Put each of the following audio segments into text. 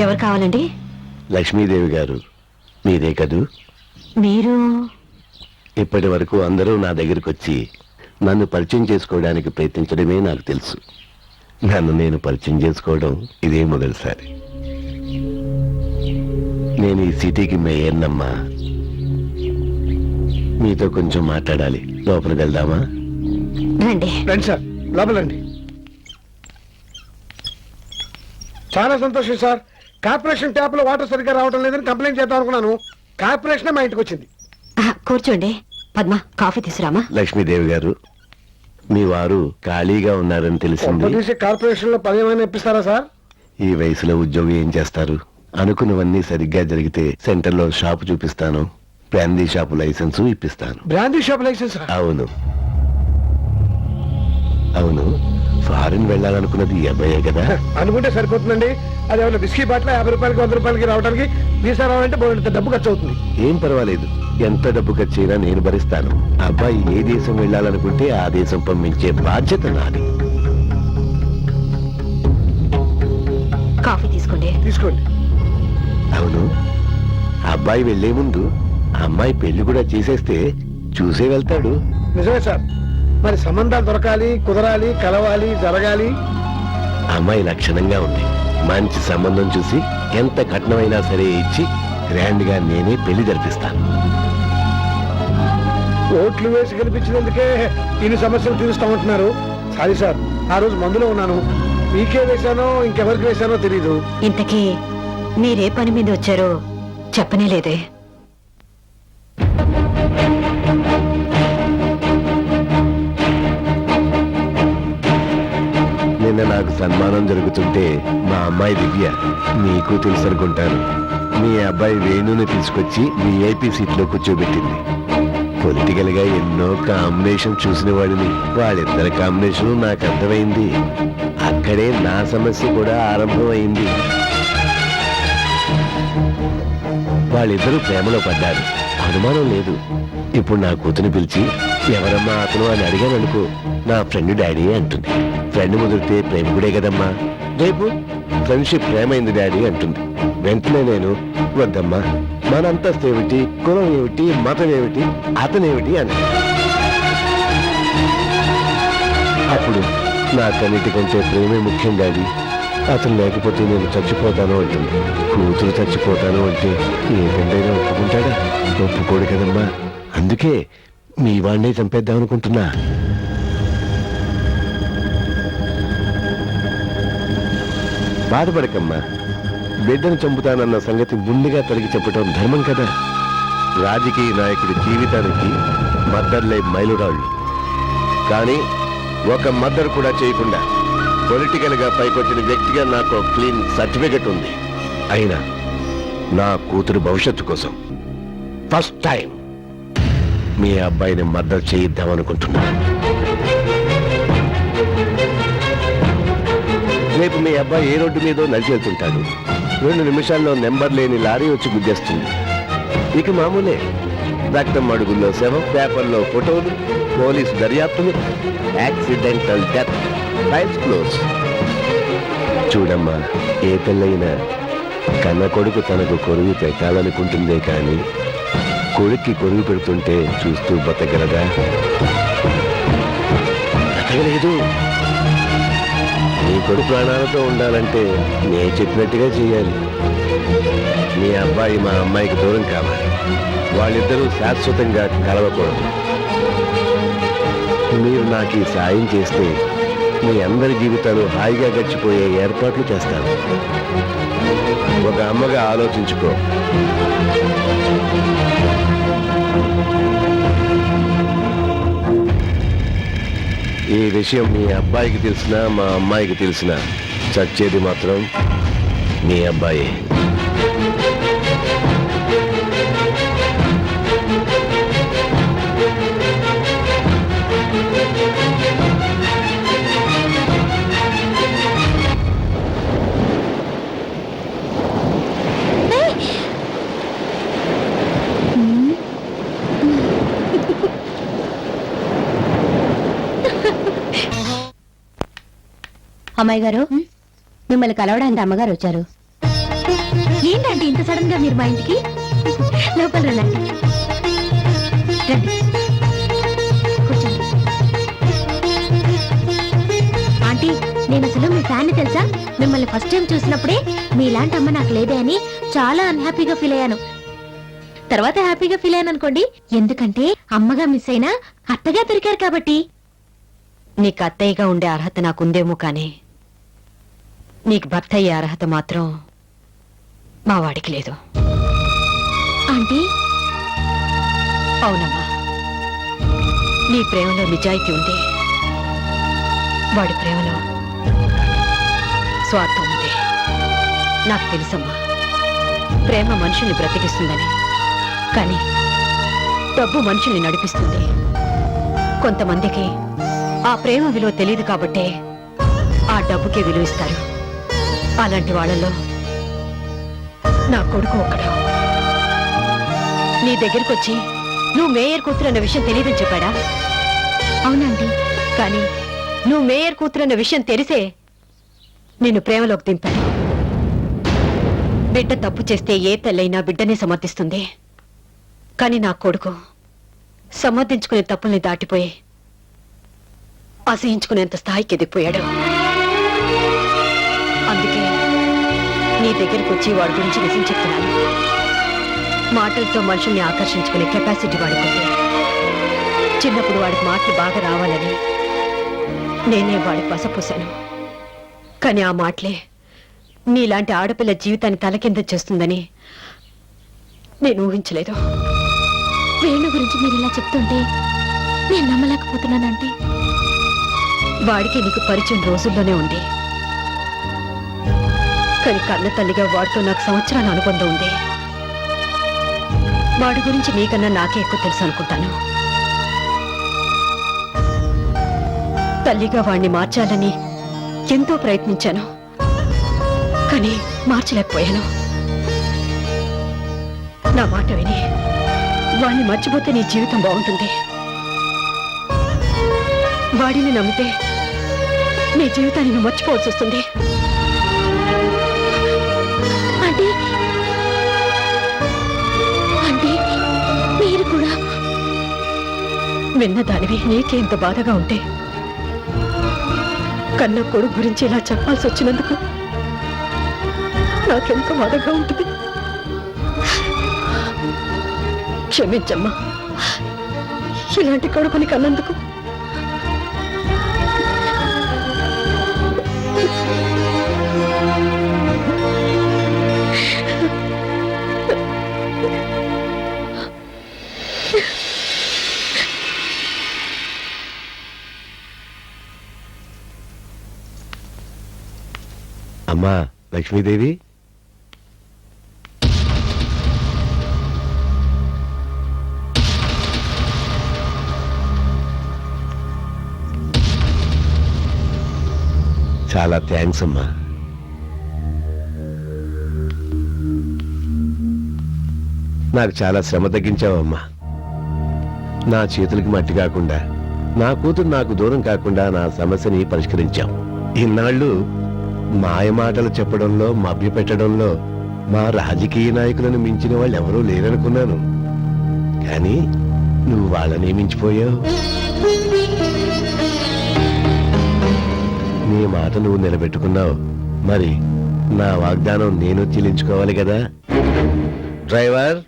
ఎవరు కావాలండి? లక్ష్మీదేవి గారు మీరే కదూ? మీరు ఇప్పటి వరకు అందరూ నా దగ్గరికి వచ్చి నన్ను పరిచయం చేసుకోవడానికి ప్రయత్నించడమే నాకు తెలుసు. నన్ను నేను పరిచయం చేసుకోవడం ఇదే మొదటిసారి. నేను ఈ సిటీకి మేయర్నమ్మా. మీతో కొంచెం మాట్లాడాలి. లోపలికి వెళ్దామా? రండి. రండి సార్, లోపలండి. చాలా సంతోషం సార్. కార్పొరేషన్ ట్యాప్ లో వాటర్ సరిగ్గా రావడం లేదని కంప్లైంట్ చేద్దాం అనుకున్నాను. కార్పొరేషన్ మా ఇంటికి వచ్చింది. కూర్చోండి. పద్మ, కాఫీ తీసురామా? లక్ష్మీదేవి గారు, మీ వారు ఖాళీగా ఉన్నారని తెలిసింది. కార్పొరేషన్ లో పని ఏమైనా ఇప్పిస్తారా సార్? ఈ వయసులో ఉద్యోగం ఏం చేస్తారు? అనుకున్నవన్నీ సరిగ్గా జరిగితే సెంటర్ లో షాపు చూపిస్తాను, బ్రాందీ షాపు లైసెన్స్ ఇప్పిస్తాను. Brandy shop licence? అవును అవును. ఫారిన్ వెళ్ళాలనుకున్నది ఈ అబ్బాయే కదా? అనుకుంటే సరిపోతుందండి. అది ఏమైనా బిస్కీ బాటిల్ 50 రూపాయలకి 100 రూపాయలకి రావడానికి వీసా రావాలంటే బోల్డంత డబ్బు ఖర్చు అవుతుంది. ఏం పర్వాలేదు, ఎంత డబ్బు ఖర్చైనా నేను భరిస్తాను. అబ్బాయి ఏ దేశం వెళ్ళాలనుకుంటే ఆ దేశం పంపించే బాధ్యత నాది. కాఫీ తీసుకోండి. తీసుకోండి. అవును, అబ్బాయి వెళ్లే ముందు అమ్మాయి పెళ్లి కూడా చేసేస్తే చూసే వెళ్తాడు. నిజమే సార్. మరి సంబంధాలు దొరకాలి, కుదరాలి, కలవాలి, జరగాలి. అమ్మాయి లక్షణంగా ఉంది. మంచి సంబంధం చూసి ఎంత కట్నమైనా సరే ఇచ్చి గ్రాండ్ గా నేనే పెళ్లి జరిపిస్తాను. ఓట్లు వేసి గెలిపించినందుకే ఇన్ని సమస్యలు తీరుస్తామంటున్నారు. సారీ సార్, ఆ రోజు మందులో ఉన్నాను. మీకే వేశానో ఇంకెవరికి వేశానో తెలీదు. ఇంతకీ మీరే పని మీద వచ్చారో చెప్పనే లేదే. నిన్న నాకు సన్మానం జరుగుతుంటే మా అమ్మాయి దివ్య, నీకు తెలుసు అనుకుంటాను, మీ అబ్బాయి వేణుని తీసుకొచ్చి విఐపి సీట్లో కూర్చోబెట్టింది. పొలిటికల్ గా ఎన్నో కాంబినేషన్ చూసిన వాడిని. వాళ్ళిద్దరి కాంబినేషన్ నాకు అర్థమైంది. అక్కడే నా సమస్య కూడా ఆరంభమైంది. వాళ్ళిద్దరూ ప్రేమలో పడ్డారు, అనుమానం లేదు. ఇప్పుడు నా కూతుని పిలిచి ఎవరమ్మా అతను అని అడిగాను అనుకో, నా ఫ్రెండ్ డాడీ అంటుంది. ఫ్రెండ్ ముదిరితే ప్రేమికుడే కదమ్మా. రేపు ఫ్రెండ్షిప్ ప్రేమైంది డాడీ అంటుంది. వెంటనే నేను వద్దమ్మా, మన అంతస్తు ఏమిటి, కులం ఏమిటి, మతం ఏమిటి, అతనేమిటి అని. అప్పుడు నాకన్నిటికంటే ప్రేమే ముఖ్యం డాడీ, అతను లేకపోతే నేను చచ్చిపోతాను అంటుంది. కూతురు చచ్చిపోతాను అంటే ఏ తండ్రైనా ఒప్పుకుంటాడా? ఒప్పుకోడు కదమ్మా. అందుకే మీ వాడినే చంపేద్దాం అనుకుంటున్నా. బాధపడకమ్మా, బిడ్డను చంపుతానన్న సంగతి ముందుగా తొలగి చెప్పటం ధర్మం కదా. రాజకీయ నాయకుడి జీవితానికి మద్దర్లే మైలురాళ్ళు. కానీ ఒక మద్దరు కూడా చేయకుండా పొలిటికల్ గా పైకొచ్చిన వ్యక్తిగా నాకు క్లీన్ సర్టిఫికెట్ ఉంది. అయినా నా కూతురు భవిష్యత్తు కోసం ఫస్ట్ టైం మీ అబ్బాయిని మద్దతు చేయిద్దామనుకుంటున్నా. రేపు మీ అబ్బాయి ఏ రోడ్డు మీదో నడిచి వెళ్తుంటాడు. 2 నిమిషాల్లో నెంబర్ లేని లారీ వచ్చి గుద్దేస్తుంది. ఇక మామూలే. రక్తం అడుగుల్లో శవం, పేపర్లో ఫోటోలు, పోలీసు దర్యాప్తులు, యాక్సిడెంటల్ డెత్, ఫైల్స్ క్లోజ్. చూడమ్మా, ఏ పెళ్ళైనా కన్న కొడుకు తనకు కొరువు పెట్టాలనుకుంటుందే కానీ కొడుక్కి కొరువు పెడుతుంటే చూస్తూ బతకగలదా? బతకలేదు. నీ కొడుకు ప్రాణాలతో ఉండాలంటే నే చెప్పినట్టుగా చేయాలి. మీ అబ్బాయి మా అమ్మాయికి దూరం కావాలి. వాళ్ళిద్దరూ శాశ్వతంగా కలవకూడదు. మీరు నాకు ఈ సాయం చేస్తే మీ అందరి జీవితాలు హాయిగా గడిచిపోయే ఏర్పాట్లు చేస్తాను. ఒక అమ్మగా ఆలోచించుకో. ఈ విషయం మీ అబ్బాయికి తెలిసినా మా అమ్మాయికి తెలిసినా చచ్చేది మాత్రం మీ అబ్బాయి. అమ్మాయి గారు, మిమ్మల్ని కలవడానికి అమ్మగారు వచ్చారు. ఏంటంటే ఇంత సడన్ గా మీరు మా ఇంటికి లోపల రండి. రండి. కూర్చోండి. ఆంటీ, నేను అసలు మీ ఫ్యాన్ తెలుసా? మిమ్మల్ని ఫస్ట్ టైం చూసినప్పుడే మీలాంటి అమ్మ నాకు లేదే అని చాలా అన్హ్యాపీగా ఫీల్ అయ్యాను. తర్వాత హ్యాపీగా ఫీల్ అయ్యాను అనుకోండి. ఎందుకంటే అమ్మగా మిస్ అయినా అత్తగా దొరికారు కాబట్టి. నీకు అత్తయ్యగా ఉండే అర్హత నాకుందేమో కానీ నీకు భర్త అయ్యే అర్హత మాత్రం మా వాడికి లేదు. ఆంటీ, అవునమ్మా, నీ ప్రేమలో నిజాయితీ ఉంది, వాడి ప్రేమలో స్వార్థం ఉంది. నాకు తెలుసమ్మా, ప్రేమ మనుషుల్ని బ్రతికిస్తుందని, కానీ డబ్బు మనుషుల్ని నడిపిస్తుంది. కొంతమందికి ఆ ప్రేమ విలువ తెలియదు కాబట్టే ఆ డబ్బుకే విలువ ఇస్తారు. అలాంటి వాళ్ళలో నా కొడుకు ఒకడు. నీ దగ్గరికి వచ్చి నువ్వు మేయర్ కూతురు అన్న విషయం తెలియదని చెప్పాడా? అవునండి. కానీ నువ్వు మేయర్ కూతురు అన్న విషయం తెలిసే నిన్ను ప్రేమలోకి దింపాడు. బిడ్డ తప్పు చేస్తే ఏ తల్లైనా బిడ్డనే సమర్థిస్తుంది. కానీ నా కొడుకు సమర్థించుకునే తప్పుల్ని దాటిపోయి అసహించుకునేంత స్థాయికి ఎదిగిపోయాడు. అందుకే నీ దగ్గరికి వచ్చి వాడి గురించి నిజం చెప్తున్నాను. మాటలతో మనుషుల్ని ఆకర్షించుకునే కెపాసిటీ వాడుకుంది. చిన్నప్పుడు వాడికి మాటలు బాగా రావాలని నేనే వాడికి పసపోసాను. కానీ ఆ మాటలే నీలాంటి ఆడపిల్ల జీవితాన్ని తలకింద చేస్తుందని నేను ఊహించలేదు. వేణు గురించి మీరు ఇలా చెప్తుంటే నేను నమ్మలేకపోతున్నానంటే. వాడికి నీకు పరిచయం రోజుల్లోనే ఉంది. కానీ కన్న తల్లిగా వాడితో నాకు సంవత్సరాల అనుబంధం ఉంది. వాడి గురించి నీకన్నా నాకే ఎక్కువ తెలుసు అనుకుంటాను. తల్లిగా వాడిని మార్చాలని ఎంతో ప్రయత్నించాను, కానీ మార్చలేకపోయాను. నా మాట విని వాడిని మర్చిపోతే నీ జీవితం బాగుంటుంది. వాడిని నమ్మితే నీ జీవితాన్ని నువ్వు మర్చిపోవాల్సి వస్తుంది. అంటే అంటే మీరు కూడా విన్నదానివి నీకే ఇంత బాధగా ఉంటే కన్న కొడుకు గురించి ఇలా చెప్పాల్సి వచ్చినందుకు నాకెంత బాధగా ఉంటుంది. క్షమించమ్మా, ఇలాంటి కొడుకుని కన్నందుకు. అమ్మా లక్ష్మీదేవి, చాలా థ్యాంక్స్ అమ్మా. నాకు చాలా శ్రమ తగ్గించావమ్మా. నా చేతులకి మట్టి కాకుండా, నా కూతురు నాకు దూరం కాకుండా నా సమస్యని పరిష్కరించాం. ఇన్నాళ్ళు మాయ మాటలు చెప్పడంలో, మభ్యపెట్టడంలో మా రాజకీయ నాయకులను మించిన వాళ్ళు ఎవరూ లేరనుకున్నాను. కానీ నువ్వు వాళ్ళని మించిపోయావు. నీ మాట నువ్వు నిలబెట్టుకున్నావు. మరి నా వాగ్దానం నేను చెల్లించుకోవాలి కదా. డ్రైవర్,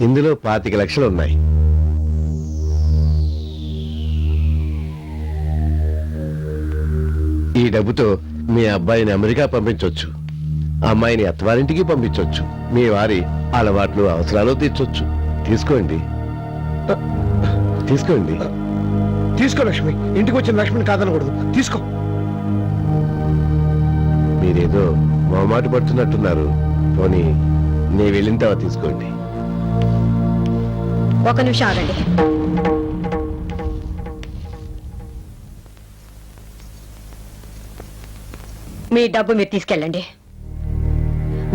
ఇందులో 25 లక్షలు ఉన్నాయి. ఈ డబ్బుతో మీ అబ్బాయిని అమెరికా పంపించొచ్చు, అమ్మాయిని అత్తవారింటికి పంపించొచ్చు, మీ వారి అలవాట్లు అవసరాలు తీర్చొచ్చు. తీసుకోండి, తీసుకోండి. తీసుకో లక్ష్మి, ఇంటికి వచ్చిన లక్ష్మిని కాదనకూడదు. తీసుకో. మీరేదో మొహమాట పడుతున్నట్టున్నారు. పోనీ నీ వెళ్ళిన తర్వాత తీసుకోండి. ఒక నిమిషం ఆగండి. మీ డబ్బు మీరు తీసుకెళ్ళండి.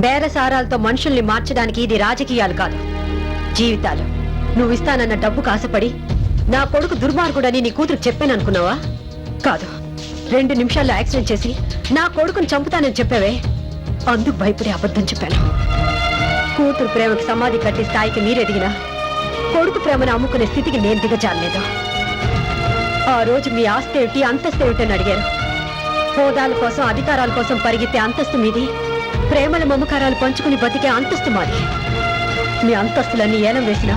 బేరసారాలతో మనుషుల్ని మార్చడానికి ఇది రాజకీయాలు కాదు, జీవితాలు. నువ్వు ఇస్తానన్న డబ్బుకు ఆశపడి నా కొడుకు దుర్మార్గుడని నీ కూతురు చెప్పాను అనుకున్నావా? కాదు, 2 నిమిషాల్లో యాక్సిడెంట్ చేసి నా కొడుకుని చంపుతానని చెప్పావే, అందుకు భయపడి అబద్ధం చెప్పాను. కూతురు ప్రేమకి సమాధి కట్టి స్థాయికి మీరెదిగినా కొడుకు ప్రేమను అమ్ముకునే స్థితికి నేను దిగజాలేదు. ఆ రోజు మీ ఆస్తి ఏమిటి, అంతస్తు ఏమిటని అడిగారు. హోదాల కోసం, అధికారాల కోసం పరిగెత్తే అంతస్తు మీది, ప్రేమల మమకారాలు పంచుకుని బతికే అంతస్తు మాది. మీ అంతస్తులన్నీ ఏలం వేసినా,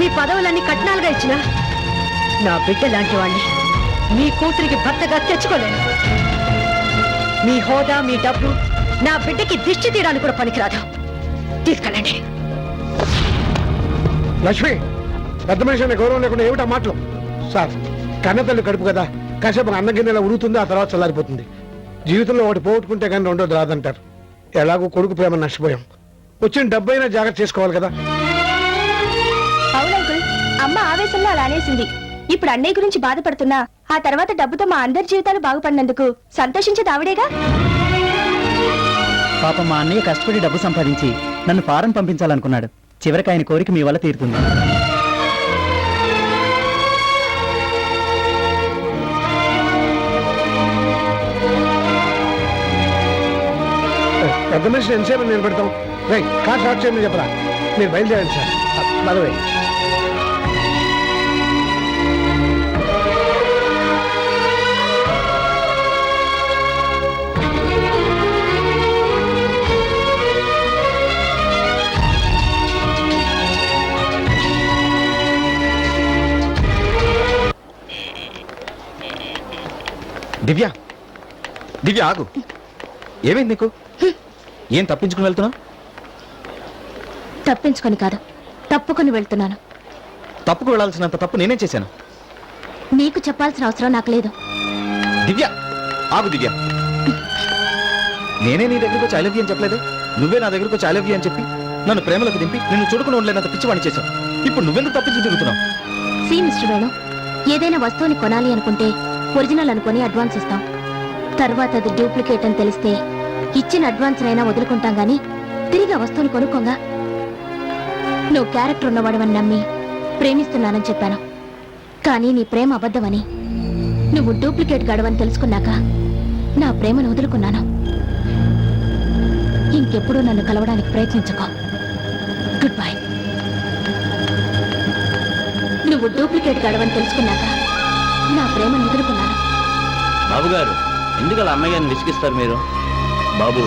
మీ పదవులన్నీ కట్నాలుగా ఇచ్చినా నా బిడ్డ లాంటి వాణ్ణి మీ కూతురికి భర్తగా తెచ్చుకోలేను. మీ హోదా, మీ డబ్బు నా బిడ్డకి దిష్టి తీయడానికి కూడా పనికిరాదు. తీసుకెళ్ళండి. లక్ష్మి, పెద్ద మనిషి అనే గౌరవం లేకుండా ఏమిటా మాటలు? సార్, కన్నతల్లి కడుపు కదా, కాసేపు అన్నం గిన్నెలా ఉడుగుతుంది, ఆ తర్వాత చల్లారిపోతుంది. జీవితంలో ఒకటి పోగొట్టుకుంటే కానీ రెండోది రాదంటారు. ఎలాగో కొడుకు ప్రేమ నష్టపోయాం, వచ్చిన డబ్బైనా జాగ్రత్త చేసుకోవాలి కదా. అవునంకుల్, అమ్మ ఆవేశంలో అలా అనేసింది. ఇప్పుడు అన్నయ్య గురించి బాధపడుతున్నా ఆ తర్వాత డబ్బుతో మా అందరి జీవితాలు బాగుపడినందుకు సంతోషించేది ఆవిడేగా. పాపం మా అన్నయ్య కష్టపడి డబ్బు సంపాదించి నన్ను ఫారెన్ పంపించాలనుకున్నాడు. చివరికి ఆయన కోరిక మీ వల్ల తీరుతుంది. పెద్ద మనిషి ఎంతసేపు నేను పెడతాం. రై, కార్ స్టార్ట్ చేయమని చెప్పరా. మీరు బయలుదేరండి సార్. బలవే దివ్య, దివ్య ఆగు. ఏమైంది నీకు? ఏం తప్పించుకుని వెళ్తున్నావు? తప్పించుకొని కాదు, తప్పుకొని వెళ్తున్నాను. తప్పుకు వెళ్ళాల్సినంత తప్పు నేనేం చేశాను? నీకు చెప్పాల్సిన అవసరం నాకు లేదు. దివ్య ఆగు. దివ్య, నేనే నీ దగ్గరకు వచ్చి ఐ లవ్ యూ అని చెప్పలేదు. నువ్వే నా దగ్గరకు వచ్చి ఐ లవ్ యూ అని చెప్పి నన్ను ప్రేమలకు దింపి నిన్ను చూడుకుని ఉండలేనంత పిచ్చివాణి చేశావు. ఇప్పుడు నువ్వెందుకు తప్పించి తిరుగుతున్నావు? సి మిస్టర్ వేణు, ఏదైనా వస్తువుని కొనాలి అనుకుంటే ఒరిజినల్ అనుకుని అడ్వాన్స్ ఇస్తాం. తర్వాత అది డూప్లికేట్ అని తెలిస్తే ఇచ్చిన అడ్వాన్స్ అయినా వదులుకుంటాం గాని తిరిగి ఆ వస్తువుని కొనుక్కోగా. నువ్వు క్యారెక్టర్ ఉన్నవాడవని నమ్మి ప్రేమిస్తున్నానని చెప్పాను. కానీ నీ ప్రేమ అబద్ధమని, నువ్వు డూప్లికేట్ గడవని తెలుసుకున్నాక నా ప్రేమను వదులుకున్నాను. ఇంకెప్పుడు నన్ను కలవడానికి ప్రయత్నించుకో. Good bye. నువ్వు డూప్లికేట్ గడవని తెలుసుకున్నాక నా ప్రేమను వదులుకున్నాను. బాబు గారు, ఎందుకు అలా అమ్మాయి గారిని విసిగిస్తారు మీరు? బాబు,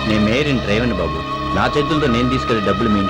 నేను మేరీని డ్రైవర్ని బాబు. నా చేతులతో నేను తీసుకెళ్లి డబ్బులు మీ ఇంట్లో